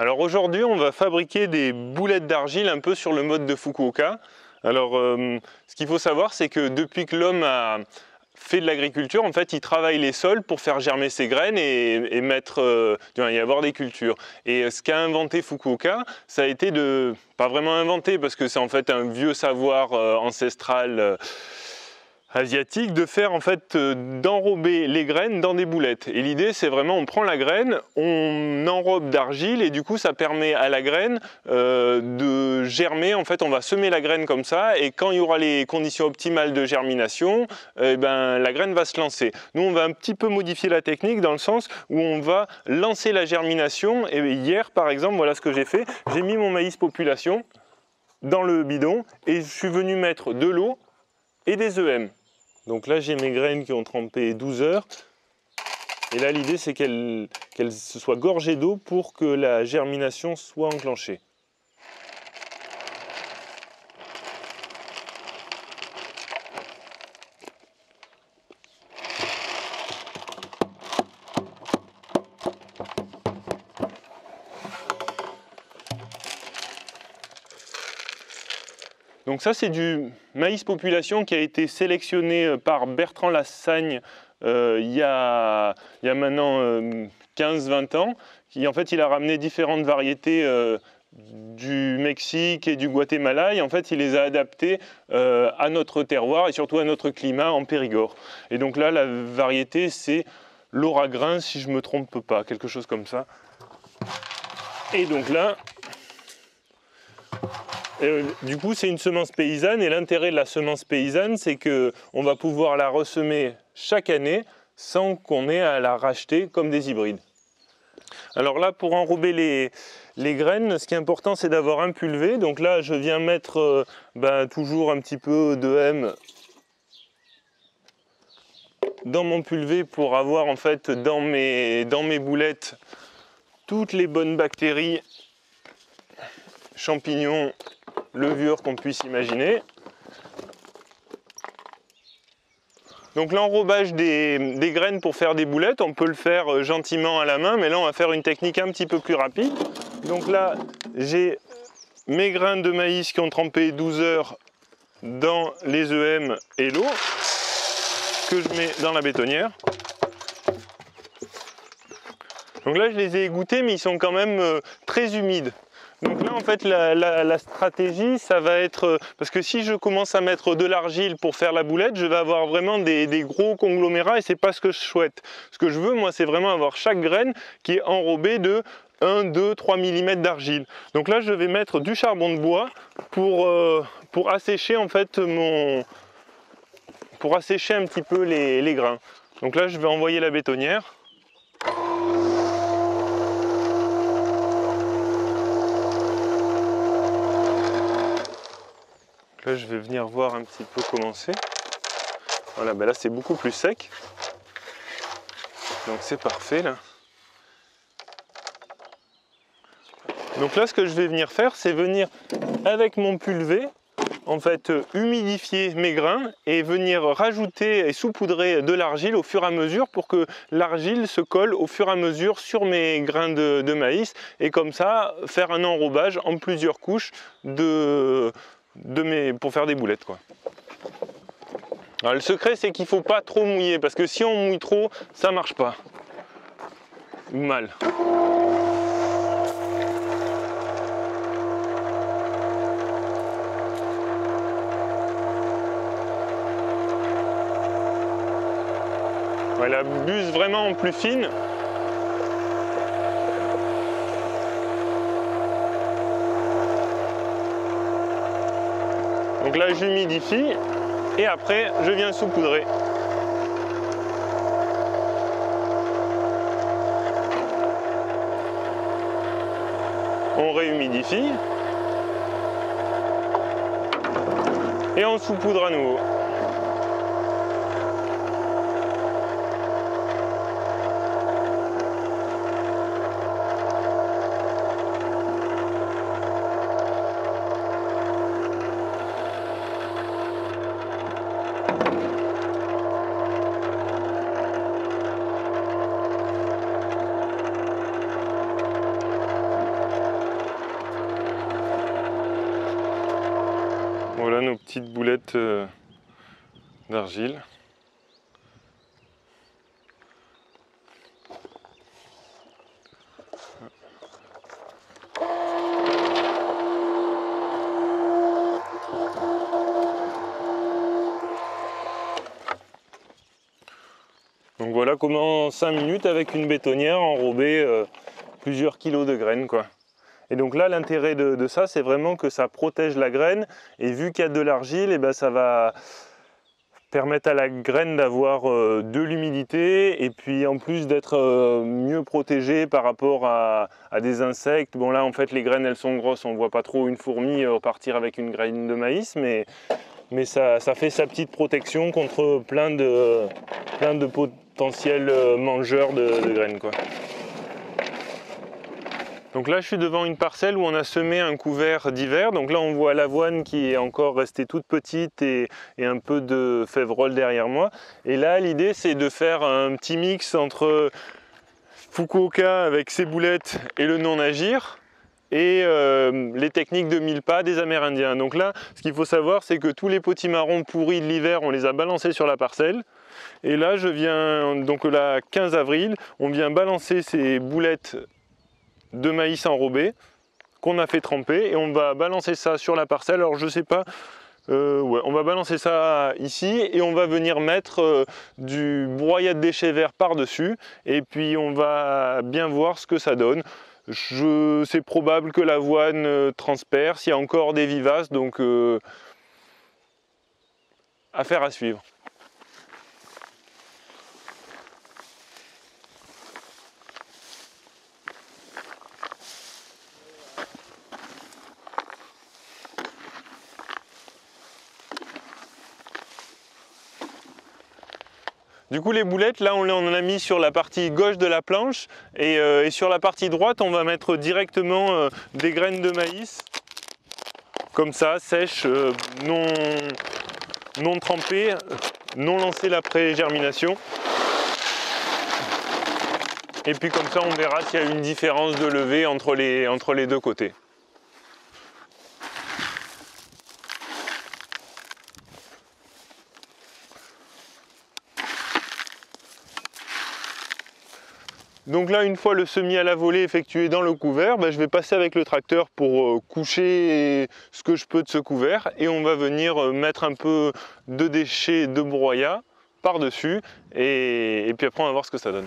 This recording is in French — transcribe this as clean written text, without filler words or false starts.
Alors aujourd'hui, on va fabriquer des boulettes d'argile un peu sur le mode de Fukuoka. Alors ce qu'il faut savoir, c'est que depuis que l'homme a fait de l'agriculture, en fait, il travaille les sols pour faire germer ses graines et mettre, y avoir des cultures. Et ce qu'a inventé Fukuoka, ça a été de, pas vraiment inventé, parce que c'est en fait un vieux savoir ancestral asiatique, de faire en fait d'enrober les graines dans des boulettes. Et l'idée, c'est vraiment, on prend la graine, on enrobe d'argile et du coup ça permet à la graine de germer. En fait, on va semer la graine comme ça et quand il y aura les conditions optimales de germination, la graine va se lancer. Nous, on va un petit peu modifier la technique dans le sens où on va lancer la germination. Et hier, par exemple, voilà ce que j'ai fait. J'ai mis mon maïs population dans le bidon et je suis venu mettre de l'eau et des EM. Donc là, j'ai mes graines qui ont trempé 12 heures. Et là, l'idée, c'est qu'elles se soient gorgées d'eau pour que la germination soit enclenchée. Donc ça, c'est du maïs population qui a été sélectionné par Bertrand Lassagne il y a maintenant 15-20 ans. En fait, il a ramené différentes variétés du Mexique et du Guatemala et en fait, il les a adaptées à notre terroir et surtout à notre climat en Périgord. Et donc là, la variété, c'est Laura Grain, si je ne me trompe pas, quelque chose comme ça. Et donc là, du coup, c'est une semence paysanne et l'intérêt de la semence paysanne, c'est qu'on va pouvoir la ressemer chaque année sans qu'on ait à la racheter comme des hybrides. Alors là, pour enrober les graines, ce qui est important, c'est d'avoir un pulvé. Donc là, je viens mettre toujours un petit peu de M dans mon pulvé pour avoir en fait dans mes boulettes toutes les bonnes bactéries, champignons, levure qu'on puisse imaginer. Donc l'enrobage des graines pour faire des boulettes, on peut le faire gentiment à la main, mais là on va faire une technique un petit peu plus rapide. Donc là j'ai mes grains de maïs qui ont trempé 12 heures dans les EM et l'eau que je mets dans la bétonnière. Donc là je les ai égouttés, mais ils sont quand même très humides. Donc là en fait la stratégie, ça va être, parce que si je commence à mettre de l'argile pour faire la boulette, je vais avoir vraiment des gros conglomérats et c'est pas ce que je souhaite. Ce que je veux moi, c'est vraiment avoir chaque graine qui est enrobée de 1, 2, 3 mm d'argile. Donc là je vais mettre du charbon de bois pour assécher en fait pour assécher un petit peu les grains. Donc là je vais envoyer la bétonnière. Là, je vais venir voir un petit peu comment c'est. Voilà, là c'est beaucoup plus sec. Donc c'est parfait là. Donc là, ce que je vais venir faire, c'est venir avec mon pulvé, en fait, humidifier mes grains et venir rajouter et saupoudrer de l'argile au fur et à mesure pour que l'argile se colle au fur et à mesure sur mes grains de maïs et comme ça, faire un enrobage en plusieurs couches pour faire des boulettes quoi. Alors, le secret c'est qu'il ne faut pas trop mouiller parce que si on mouille trop ça marche pas ou mal. La buse vraiment plus fine. Donc là j'humidifie et après je viens saupoudrer. On réhumidifie et on saupoudre à nouveau. petites boulettes d'argile. Donc voilà comment en 5 minutes avec une bétonnière enrober plusieurs kilos de graines, quoi. Et donc là l'intérêt de ça, c'est vraiment que ça protège la graine, et vu qu'il y a de l'argile, et ben ça va permettre à la graine d'avoir de l'humidité, et puis en plus d'être mieux protégée par rapport à des insectes. Bon là en fait les graines elles sont grosses, on voit pas trop une fourmi repartir avec une graine de maïs, mais ça fait sa petite protection contre plein de potentiels mangeurs de graines, quoi. Donc là je suis devant une parcelle où on a semé un couvert d'hiver. Donc là on voit l'avoine qui est encore restée toute petite et un peu de févrole derrière moi. Et là l'idée c'est de faire un petit mix entre Fukuoka avec ses boulettes et le non-agir, et les techniques de 1000 pas des Amérindiens. Donc là, ce qu'il faut savoir, c'est que tous les potimarrons pourris de l'hiver, on les a balancés sur la parcelle. Et là, je viens, donc le 15 avril, on vient balancer ces boulettes de maïs enrobé qu'on a fait tremper, et on va balancer ça sur la parcelle. Alors je sais pas, ouais, on va balancer ça ici, et on va venir mettre du broyat de déchets verts par-dessus, et puis on va bien voir ce que ça donne. C'est probable que l'avoine transperce, il y a encore des vivaces, donc affaire à suivre. Du coup les boulettes, là on en a mis sur la partie gauche de la planche, et sur la partie droite on va mettre directement des graines de maïs, comme ça, sèches, non trempées, non lancées la pré-germination. Et puis comme ça on verra s'il y a une différence de levée entre les deux côtés. Donc là, une fois le semis à la volée effectué dans le couvert, je vais passer avec le tracteur pour coucher ce que je peux de ce couvert, et on va venir mettre un peu de déchets de broyat par-dessus, et puis après on va voir ce que ça donne.